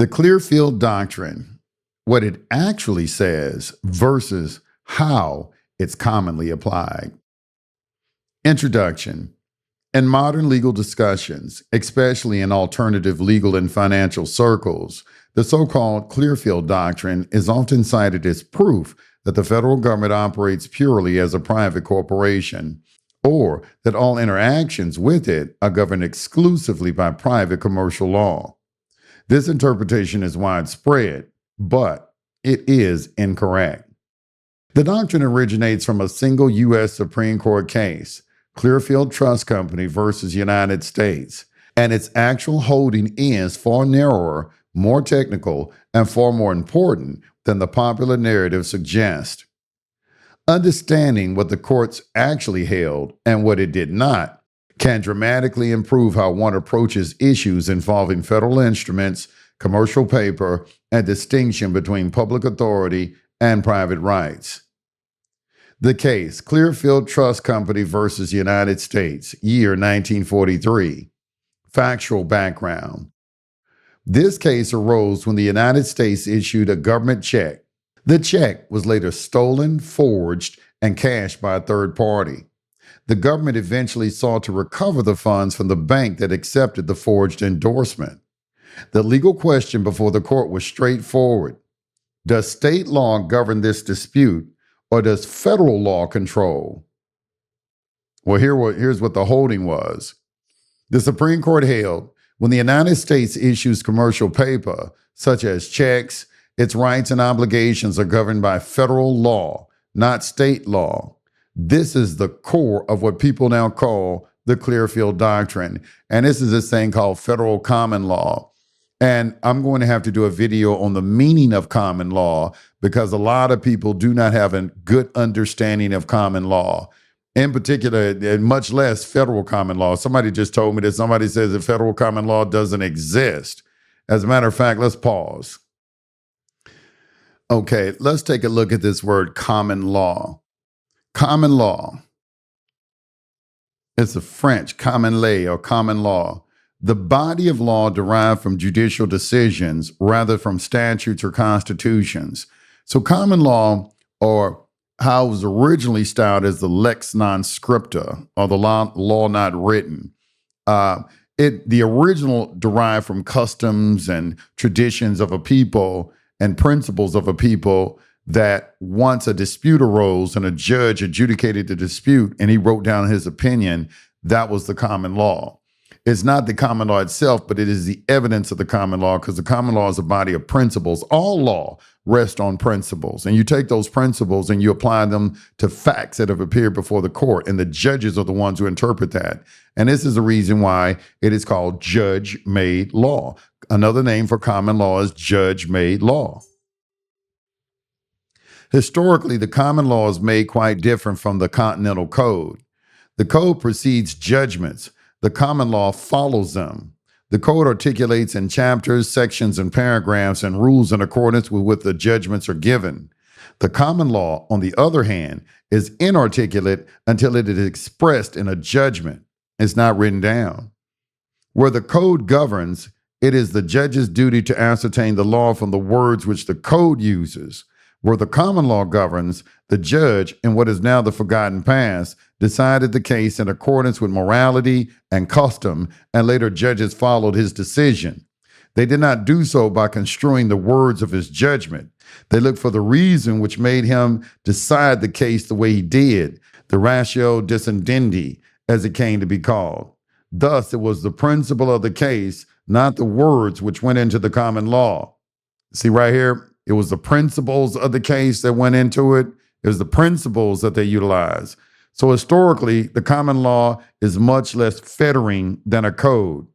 The Clearfield Doctrine, what it actually says versus how it's commonly applied. Introduction. In modern legal discussions, especially in alternative legal and financial circles, the so-called Clearfield Doctrine is often cited as proof that the federal government operates purely as a private corporation, or that all interactions with it are governed exclusively by private commercial law. This interpretation is widespread, but it is incorrect. The doctrine originates from a single U.S. Supreme Court case, Clearfield Trust Co. versus United States, and its actual holding is far narrower, more technical, and far more important than the popular narrative suggests. Understanding what the courts actually held and what it did not can dramatically improve how one approaches issues involving federal instruments, commercial paper, and distinction between public authority and private rights. The case, Clearfield Trust Co. versus United States, year 1943. Factual background. This case arose when the United States issued a government check. The check was later stolen, forged, and cashed by a third party. The government eventually sought to recover the funds from the bank that accepted the forged endorsement. The legal question before the court was straightforward. Does state law govern this dispute, or does federal law control? Well, here's what the holding was. The Supreme Court held when the United States issues commercial paper, such as checks, its rights and obligations are governed by federal law, not state law. This is the core of what people now call the Clearfield Doctrine. And this is this thing called federal common law. And I'm going to have to do a video on the meaning of common law because a lot of people do not have a good understanding of common law. In particular, and much less federal common law. Somebody just told me that somebody says that federal common law doesn't exist. As a matter of fact, let's pause. Okay, let's take a look at this word common law. Common law. It's a French, common lay or common law. The body of law derived from judicial decisions rather from statutes or constitutions. So common law, or how it was originally styled as the lex non scripta, or the law not written. The original derived from customs and traditions of a people and principles of a people that once a dispute arose and a judge adjudicated the dispute and he wrote down his opinion, that was the common law. It's not the common law itself, but it is the evidence of the common law because the common law is a body of principles. All law rests on principles. And you take those principles and you apply them to facts that have appeared before the court. And the judges are the ones who interpret that. And this is the reason why it is called judge-made law. Another name for common law is judge-made law. Historically, the common law is made quite different from the Continental Code. The code precedes judgments. The common law follows them. The code articulates in chapters, sections, and paragraphs and rules in accordance with what the judgments are given. The common law, on the other hand, is inarticulate until it is expressed in a judgment. It's not written down. Where the code governs, it is the judge's duty to ascertain the law from the words which the code uses. Where the common law governs, the judge, in what is now the forgotten past, decided the case in accordance with morality and custom, and later judges followed his decision. They did not do so by construing the words of his judgment. They looked for the reason which made him decide the case the way he did, the ratio decidendi, as it came to be called. Thus, it was the principle of the case, not the words which went into the common law. See right here? It was the principles of the case that went into it. It was the principles that they utilized. So historically, the common law is much less fettering than a code.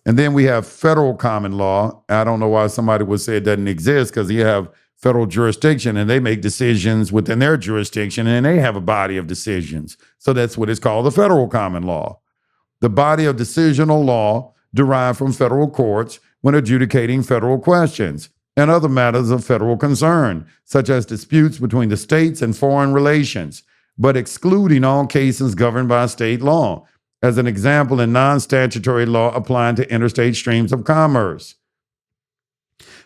And then we have federal common law. I don't know why somebody would say it doesn't exist because you have federal jurisdiction and they make decisions within their jurisdiction and they have a body of decisions. So that's what it's called, the federal common law. The body of decisional law derived from federal courts when adjudicating federal questions and other matters of federal concern, such as disputes between the states and foreign relations, but excluding all cases governed by state law. As an example, in non-statutory law applying to interstate streams of commerce.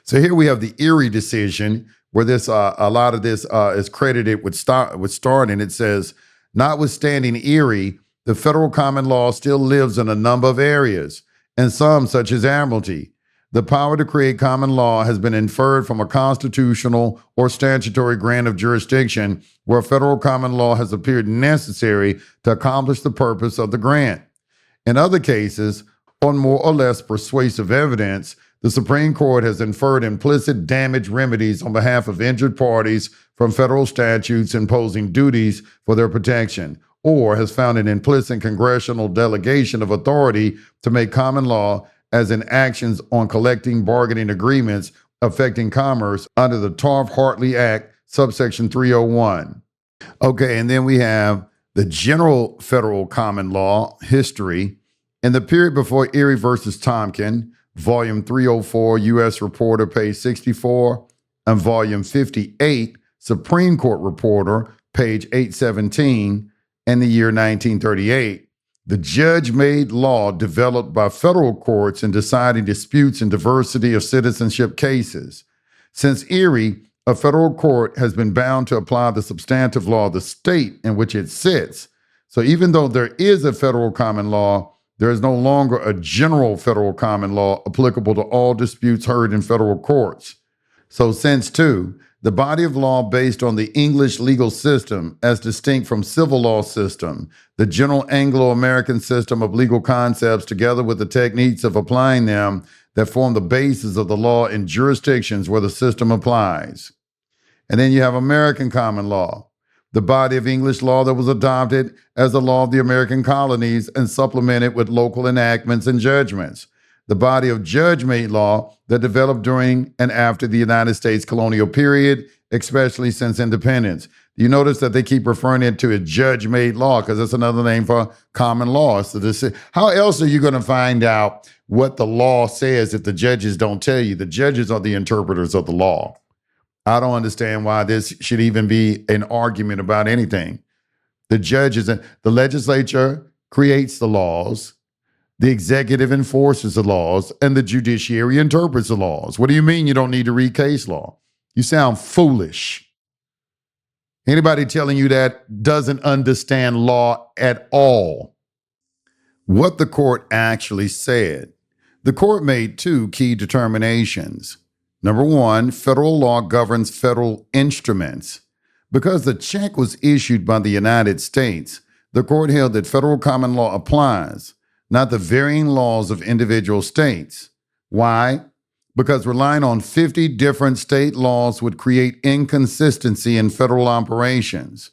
So here we have the Erie decision, where this a lot of this is credited with starting. It says, notwithstanding Erie, the federal common law still lives in a number of areas, and some, such as admiralty. The power to create common law has been inferred from a constitutional or statutory grant of jurisdiction where federal common law has appeared necessary to accomplish the purpose of the grant. In other cases, on more or less persuasive evidence, the Supreme Court has inferred implicit damage remedies on behalf of injured parties from federal statutes imposing duties for their protection, or has found an implicit congressional delegation of authority to make common law as in actions on collecting bargaining agreements affecting commerce under the Taft-Hartley Act, subsection 301. Okay, and then we have the general federal common law history. In the period before Erie versus Tompkin, volume 304, U.S. Reporter, page 64, and volume 58, Supreme Court Reporter, page 817, in the year 1938, the judge-made law developed by federal courts in deciding disputes in diversity of citizenship cases. Since Erie, a federal court has been bound to apply the substantive law of the state in which it sits. So even though there is a federal common law, there is no longer a general federal common law applicable to all disputes heard in federal courts. So since, too, the body of law based on the English legal system as distinct from civil law system, the general Anglo-American system of legal concepts together with the techniques of applying them that form the basis of the law in jurisdictions where the system applies. And then you have American common law, the body of English law that was adopted as the law of the American colonies and supplemented with local enactments and judgments. The body of judge-made law that developed during and after the United States colonial period, especially since independence. You notice that they keep referring it to a judge-made law because that's another name for common law. So how else are you going to find out what the law says if the judges don't tell you? The judges are the interpreters of the law. I don't understand why this should even be an argument about anything. The judges, the legislature creates the laws. The executive enforces the laws, and the judiciary interprets the laws. What do you mean you don't need to read case law? You sound foolish. Anybody telling you that doesn't understand law at all. What the court actually said. The court made two key determinations. Number one, federal law governs federal instruments. Because the check was issued by the United States, the court held that federal common law applies, not the varying laws of individual states. Why? Because relying on 50 different state laws would create inconsistency in federal operations.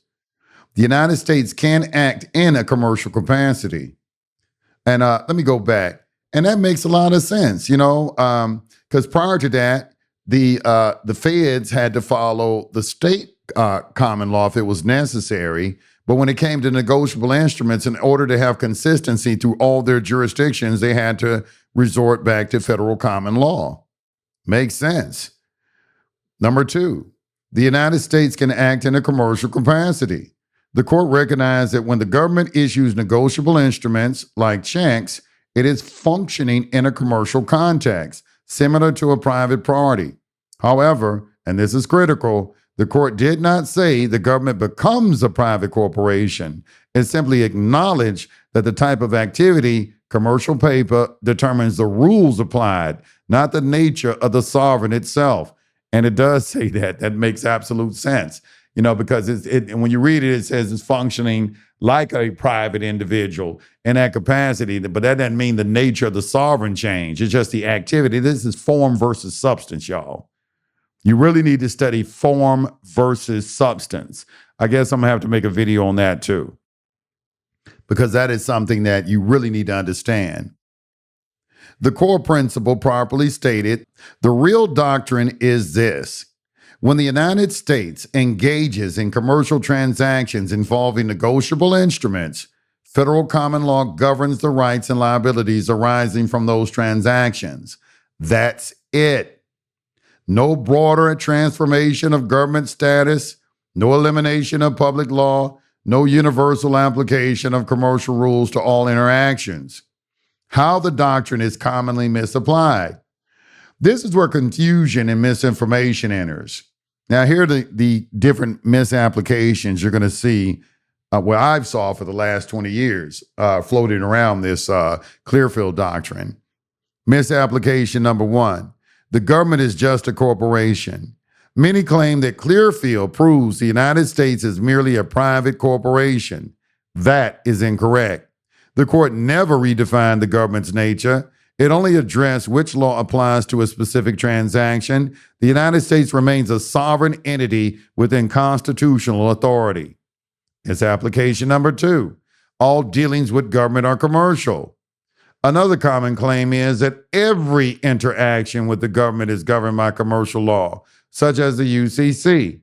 The United States can act in a commercial capacity. And let me go back. And that makes a lot of sense, because prior to that, the feds had to follow the state common law if it was necessary. But when it came to negotiable instruments, in order to have consistency through all their jurisdictions, they had to resort back to federal common law. Makes sense. Number two, the United States can act in a commercial capacity. The court recognized that when the government issues negotiable instruments like checks, it is functioning in a commercial context, similar to a private party. However, and this is critical, the court did not say the government becomes a private corporation. It simply acknowledged that the type of activity, commercial paper, determines the rules applied, not the nature of the sovereign itself. And it does say that. That makes absolute sense, because when you read it, it says it's functioning like a private individual in that capacity. But that doesn't mean the nature of the sovereign change. It's just the activity. This is form versus substance, y'all. You really need to study form versus substance. I guess I'm going to have to make a video on that too, because that is something that you really need to understand. The core principle properly stated, the real doctrine is this. When the United States engages in commercial transactions involving negotiable instruments, federal common law governs the rights and liabilities arising from those transactions. That's it. No broader transformation of government status, no elimination of public law, no universal application of commercial rules to all interactions. How the doctrine is commonly misapplied. This is where confusion and misinformation enters. Now, here are the different misapplications you're going to see what I've saw for the last 20 years floating around this Clearfield Doctrine. Misapplication number one, the government is just a corporation. Many claim that Clearfield proves the United States is merely a private corporation. That is incorrect. The court never redefined the government's nature. It only addressed which law applies to a specific transaction. The United States remains a sovereign entity within constitutional authority. It's application number two. All dealings with government are commercial. Another common claim is that every interaction with the government is governed by commercial law, such as the UCC.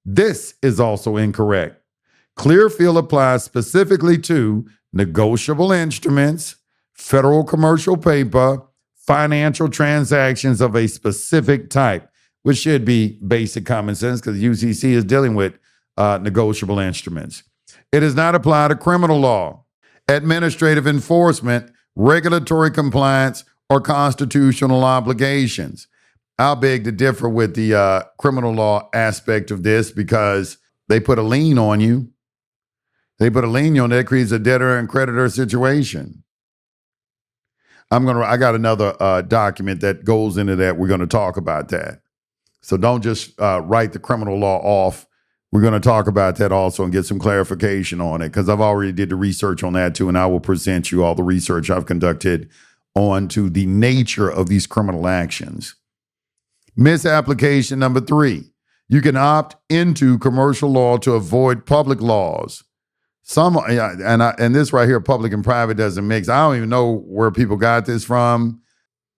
This is also incorrect. Clearfield applies specifically to negotiable instruments, federal commercial paper, financial transactions of a specific type, which should be basic common sense because the UCC is dealing with negotiable instruments. It does not apply to criminal law, administrative enforcement, regulatory compliance, or constitutional obligations. I'll beg to differ with the criminal law aspect of this because they put a lien on you. They put a lien on that creates a debtor and creditor situation. I got another document that goes into that. We're going to talk about that. So don't just write the criminal law off. We're going to talk about that also and get some clarification on it because I've already did the research on that too, and I will present you all the research I've conducted on to the nature of these criminal actions. Misapplication number three, you can opt into commercial law to avoid public laws. And this right here, public and private doesn't mix. I don't even know where people got this from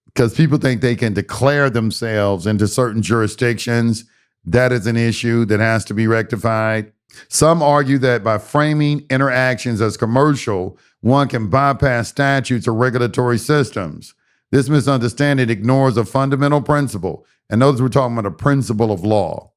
because people think they can declare themselves into certain jurisdictions. That is an issue that has to be rectified. Some argue that by framing interactions as commercial, one can bypass statutes or regulatory systems. This misunderstanding ignores a fundamental principle. And notice we're talking about a principle of law.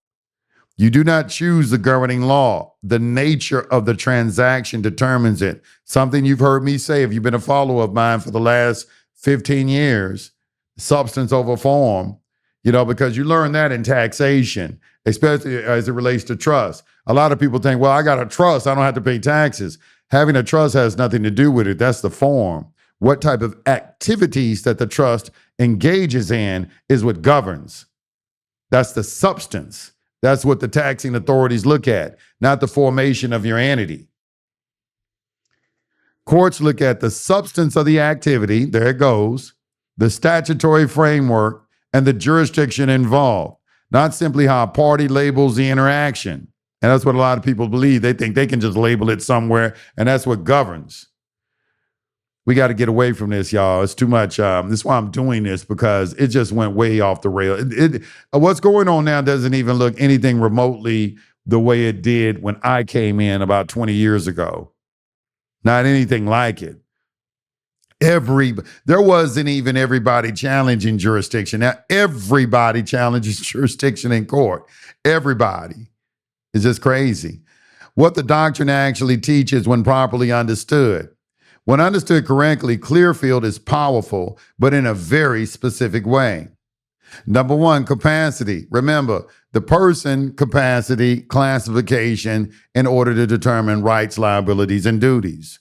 You do not choose the governing law. The nature of the transaction determines it. Something you've heard me say if you've been a follower of mine for the last 15 years, substance over form. Because you learn that in taxation, especially as it relates to trust. A lot of people think, well, I got a trust, I don't have to pay taxes. Having a trust has nothing to do with it. That's the form. What type of activities that the trust engages in is what governs. That's the substance. That's what the taxing authorities look at, not the formation of your entity. Courts look at the substance of the activity, there it goes, the statutory framework, and the jurisdiction involved, not simply how a party labels the interaction. And that's what a lot of people believe. They think they can just label it somewhere, and that's what governs. We got to get away from this, y'all. It's too much. This is why I'm doing this, because it just went way off the rail. What's going on now doesn't even look anything remotely the way it did when I came in about 20 years ago. Not anything like it. There wasn't even everybody challenging jurisdiction. Now, everybody challenges jurisdiction in court. Everybody. It's just crazy. What the doctrine actually teaches when properly understood. When understood correctly, Clearfield is powerful, but in a very specific way. Number one, capacity. Remember, the person capacity classification in order to determine rights, liabilities, and duties.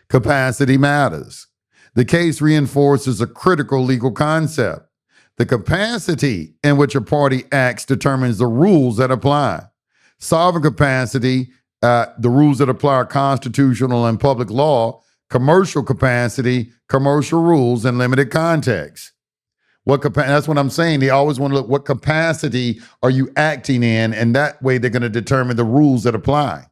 Capacity matters. The case reinforces a critical legal concept. The capacity in which a party acts determines the rules that apply. Sovereign capacity, the rules that apply are constitutional and public law. Commercial capacity, commercial rules, and limited context. That's what I'm saying. They always want to look, what capacity are you acting in? And that way they're going to determine the rules that apply.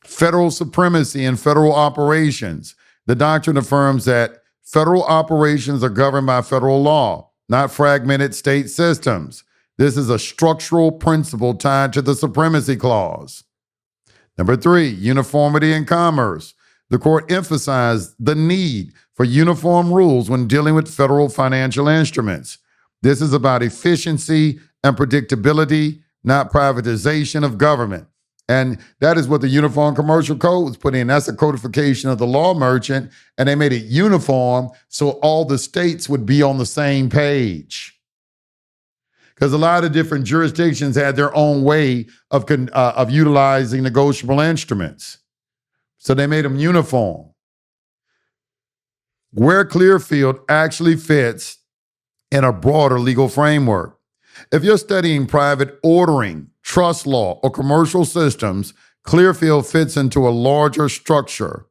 Federal supremacy and federal operations. The doctrine affirms that federal operations are governed by federal law, not fragmented state systems. This is a structural principle tied to the supremacy clause. Number three, uniformity in commerce. The court emphasized the need for uniform rules when dealing with federal financial instruments. This is about efficiency and predictability, not privatization of government. And that is what the Uniform Commercial Code was put in. That's a codification of the law merchant, and they made it uniform so all the states would be on the same page. Because a lot of different jurisdictions had their own way of utilizing negotiable instruments. So they made them uniform. Where Clearfield actually fits in a broader legal framework. If you're studying private ordering, trust law, or commercial systems, Clearfield fits into a larger structure,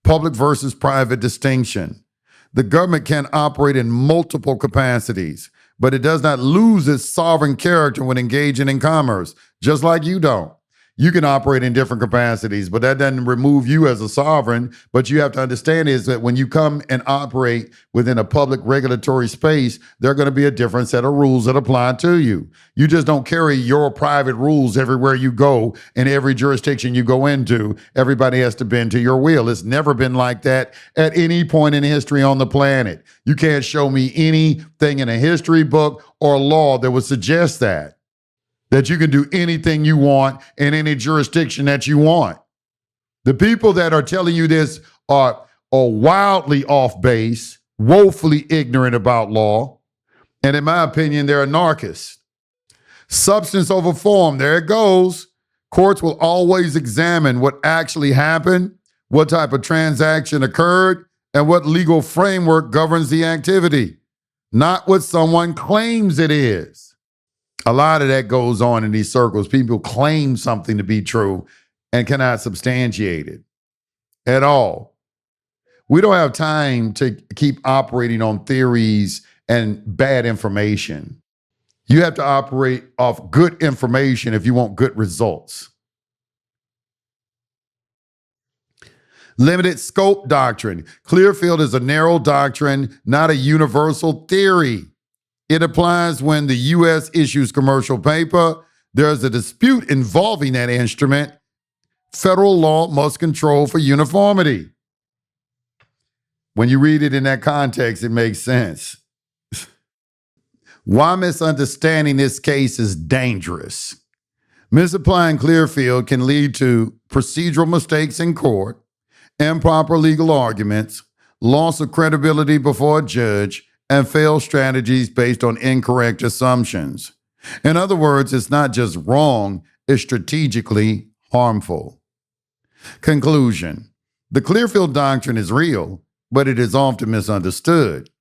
public versus private distinction. The government can operate in multiple capacities, but it does not lose its sovereign character when engaging in commerce, just like you don't. You can operate in different capacities, but that doesn't remove you as a sovereign. But you have to understand is that when you come and operate within a public regulatory space, there are going to be a different set of rules that apply to you. You just don't carry your private rules everywhere you go. In every jurisdiction you go into, everybody has to bend to your will. It's never been like that at any point in history on the planet. You can't show me anything in a history book or law that would suggest that you can do anything you want in any jurisdiction that you want. The people that are telling you this are wildly off base, woefully ignorant about law, and in my opinion, they're anarchists. Substance over form, there it goes. Courts will always examine what actually happened, what type of transaction occurred, and what legal framework governs the activity, not what someone claims it is. A lot of that goes on in these circles. People claim something to be true and cannot substantiate it at all. We don't have time to keep operating on theories and bad information. You have to operate off good information if you want good results. Limited scope doctrine. Clearfield is a narrow doctrine, not a universal theory. It applies when the U.S. issues commercial paper. There's a dispute involving that instrument. Federal law must control for uniformity. When you read it in that context, it makes sense. Why misunderstanding this case is dangerous. Misapplying Clearfield can lead to procedural mistakes in court, improper legal arguments, loss of credibility before a judge, and failed strategies based on incorrect assumptions. In other words, it's not just wrong, it's strategically harmful. Conclusion. The Clearfield Doctrine is real, but it is often misunderstood.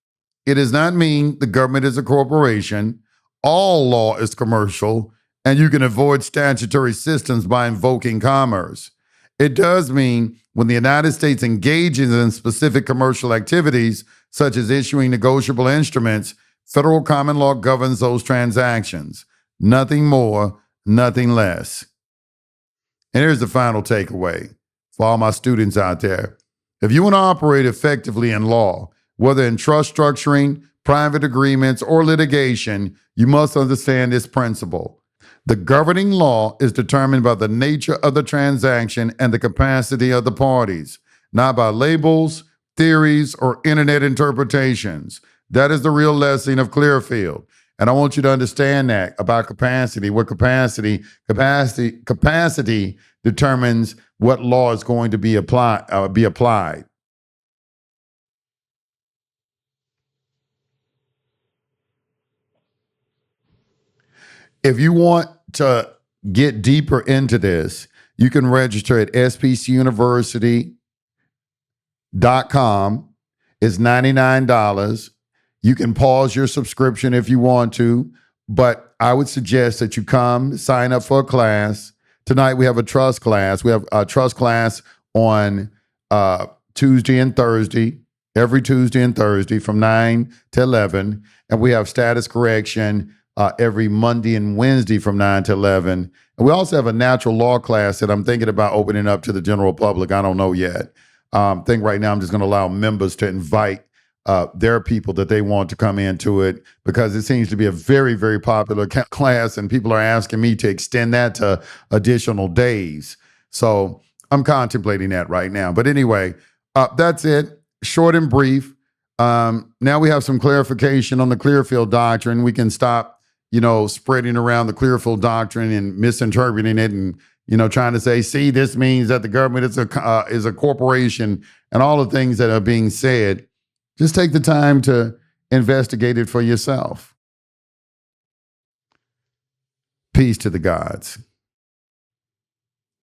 It does not mean the government is a corporation, all law is commercial, and you can avoid statutory systems by invoking commerce. It does mean when the United States engages in specific commercial activities, such as issuing negotiable instruments, federal common law governs those transactions. Nothing more, nothing less. And here's the final takeaway for all my students out there. If you want to operate effectively in law, whether in trust structuring, private agreements, or litigation, you must understand this principle. The governing law is determined by the nature of the transaction and the capacity of the parties, not by labels, theories, or internet interpretations. That is the real lesson of Clearfield. And I want you to understand that about capacity. What capacity determines what law is going to be applied. If you want to get deeper into this, you can register at spcuniversity.com. It's $99. You can pause your subscription if you want to, but I would suggest that you come sign up for a class. Tonight we have a trust class. We have a trust class on Tuesday and Thursday, every Tuesday and Thursday from 9 to 11. And we have status correction every Monday and Wednesday from 9 to 11. And we also have a natural law class that I'm thinking about opening up to the general public. I don't know yet. I think right now I'm just going to allow members to invite their people that they want to come into it, because it seems to be a very, very popular class, and people are asking me to extend that to additional days. So I'm contemplating that right now. But anyway, that's it. Short and brief. Now we have some clarification on the Clearfield Doctrine. We can stop, spreading around the Clearfield Doctrine and misinterpreting it and trying to say, see, this means that the government is a corporation, and all the things that are being said. Just take the time to investigate it for yourself. Peace to the gods.